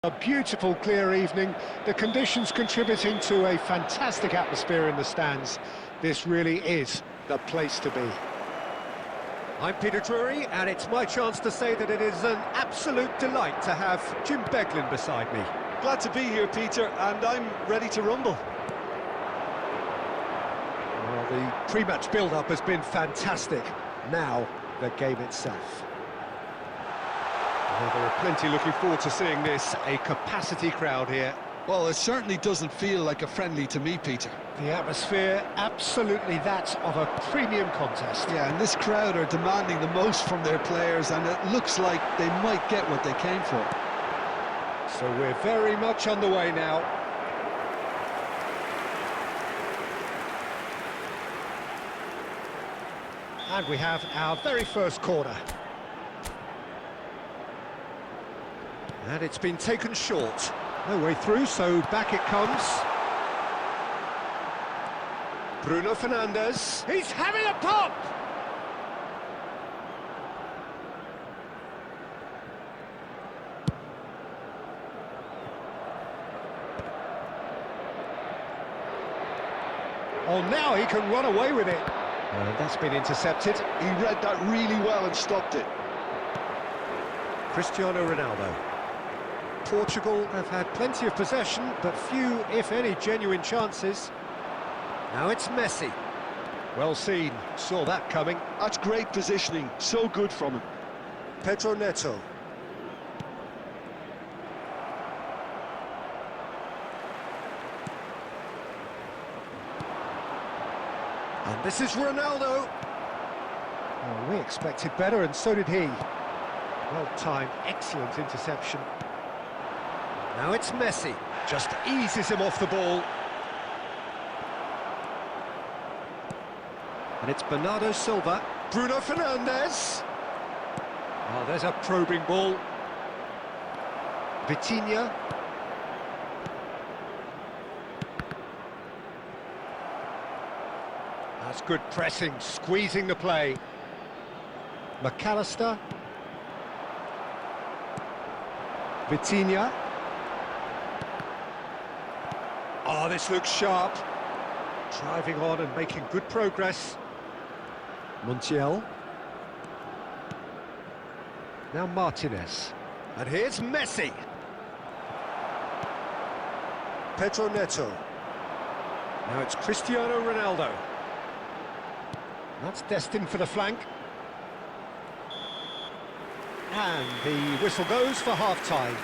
A beautiful, clear evening, the conditions contributing to a fantastic atmosphere in the stands. This really is the place to be. I'm Peter Drury, and it's my chance to say that it is an absolute delight to have Jim Beglin beside me. Glad to be here, Peter, and I'm ready to rumble. Well, the pre-match build-up has been fantastic. Now, the game itself. Well, there are plenty looking forward to seeing this, a capacity crowd here. Well, it certainly doesn't feel like a friendly to me, Peter. The atmosphere, absolutely that of a premium contest. Yeah, and this crowd are demanding the most from their players, and it looks like they might get what they came for. So we're very much on the way now. And we have our very first corner. And it's been taken short. No way through, so back it comes. Bruno Fernandes. He's having a pop! Oh, now he can run away with it. And that's been intercepted. He read that really well and stopped it. Cristiano Ronaldo. Portugal have had plenty of possession, but few, if any, genuine chances. Now it's Messi. Well seen, saw that coming. That's great positioning, so good from him. Pedro Neto. And this is Ronaldo. Oh, we expected better, and so did he. Well-timed, excellent interception. Now it's Messi. Just eases him off the ball. And it's Bernardo Silva. Bruno Fernandes. Oh, there's a probing ball. Vitinha. That's good pressing, squeezing the play. McAllister. Vitinha. Oh, this looks sharp. Driving on and making good progress. Montiel. Now Martinez. And here's Messi. Pedro Neto. Now it's Cristiano Ronaldo. That's destined for the flank. And the whistle goes for half-time.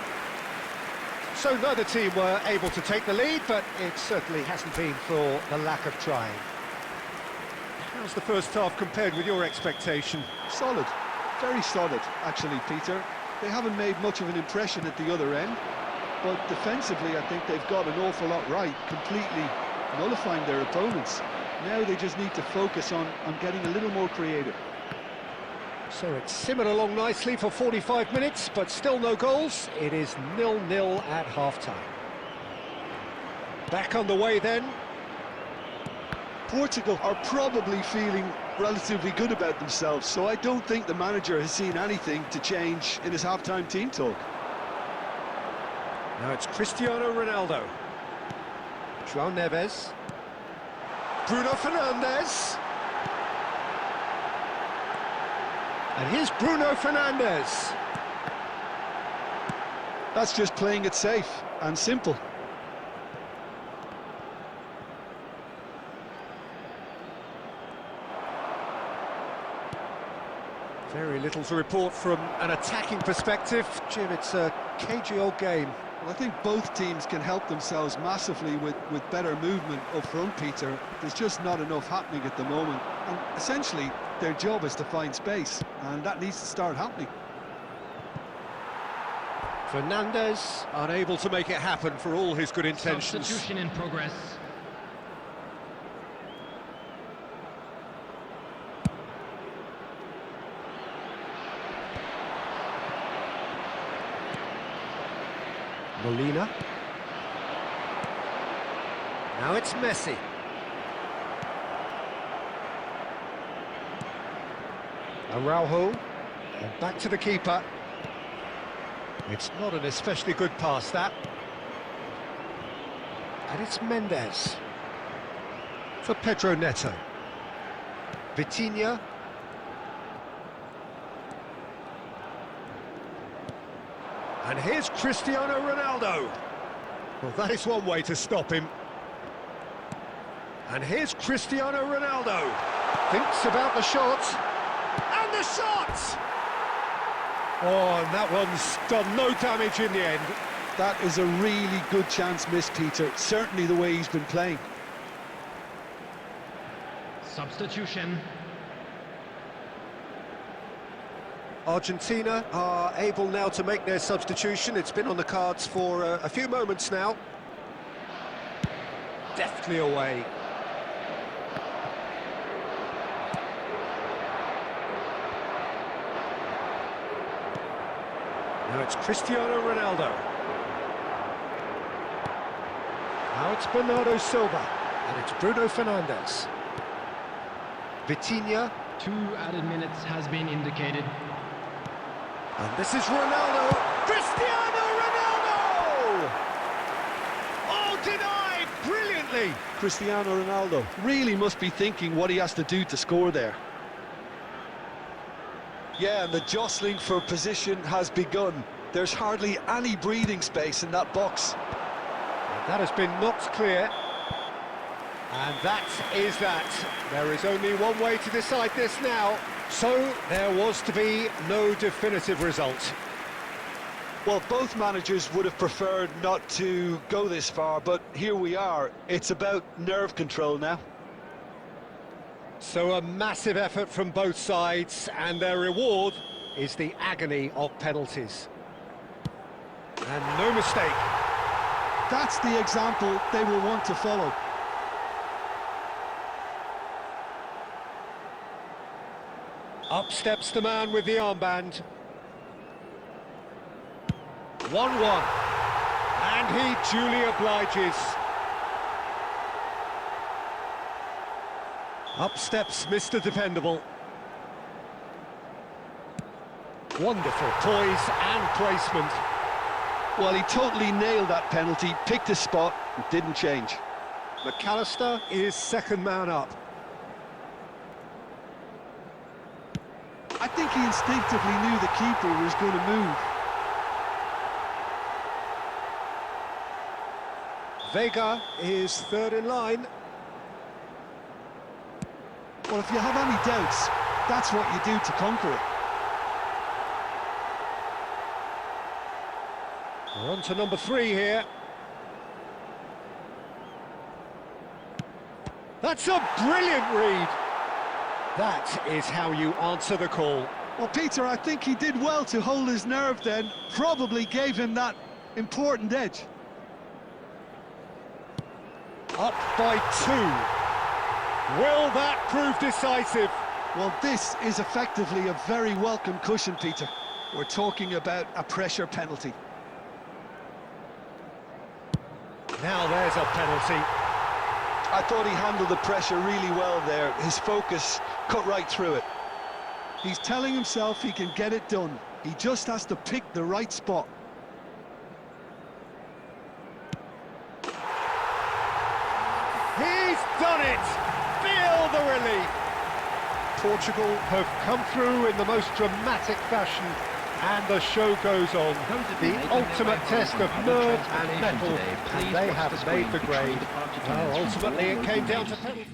So neither team were able to take the lead, but it certainly hasn't been for the lack of trying. How's the first half compared with your expectation? Solid, very solid, actually, Peter. They haven't made much of an impression at the other end, but defensively I think they've got an awful lot right, completely nullifying their opponents. Now they just need to focus on getting a little more creative. So it's simmered along nicely for 45 minutes, but still no goals. It is 0-0 at half-time. Back on the way then. Portugal are probably feeling relatively good about themselves, so I don't think the manager has seen anything to change in his half-time team talk. Now it's Cristiano Ronaldo. João Neves. Bruno Fernandes. And here's Bruno Fernandes. That's just playing it safe and simple. Very little to report from an attacking perspective. Jim, it's a cagey old game. Well, I think both teams can help themselves massively with better movement up front, Peter. There's just not enough happening at the moment. And essentially, their job is to find space, and that needs to start happening. Fernandes unable to make it happen for all his good intentions. Substitution in progress. Molina. Now it's Messi. Araujo, and back to the keeper. It's not an especially good pass, that. And it's Mendes. For Pedro Neto. Vitinha. And here's Cristiano Ronaldo. Well, that is one way to stop him. And here's Cristiano Ronaldo. Thinks about the shot. And the shot! Oh, and that one's done no damage in the end. That is a really good chance missed, Peter. Certainly the way he's been playing. Substitution. Argentina are able now to make their substitution. It's been on the cards for a few moments now. Deftly away. Now it's Cristiano Ronaldo. Now it's Bernardo Silva. And it's Bruno Fernandes. Vitinha. 2 added minutes has been indicated. And this is Ronaldo. Cristiano Ronaldo! Oh, denied brilliantly. Cristiano Ronaldo really must be thinking what he has to do to score there. Yeah, and the jostling for position has begun. There's hardly any breathing space in that box. That has been knocked clear. And that is that. There is only one way to decide this now. So, there was to be no definitive result. Well, both managers would have preferred not to go this far, but here we are. It's about nerve control now. So a massive effort from both sides, and their reward is the agony of penalties. And no mistake. That's the example they will want to follow. Up steps the man with the armband. 1-1. And he duly obliges. Up steps Mr. Dependable. Wonderful poise and placement. Well, he totally nailed that penalty, picked his spot, and didn't change. McAllister is second man up. I think he instinctively knew the keeper was going to move. Vega is third in line. Well, if you have any doubts, that's what you do to conquer it. We're on to number 3 here. That's a brilliant read. That is how you answer the call. Well, Peter, I think he did well to hold his nerve then. Probably gave him that important edge. Up by 2. Will that prove decisive? Well, this is effectively a very welcome cushion, Peter. We're talking about a pressure penalty. Now there's a penalty. I thought he handled the pressure really well there. His focus cut right through it. He's telling himself he can get it done. He just has to pick the right spot. He's done it! Feel the relief! Portugal have come through in the most dramatic fashion, and the show goes on. The ultimate test of nerve and mettle, and they have made the grade. Well, ultimately it came down to penalty.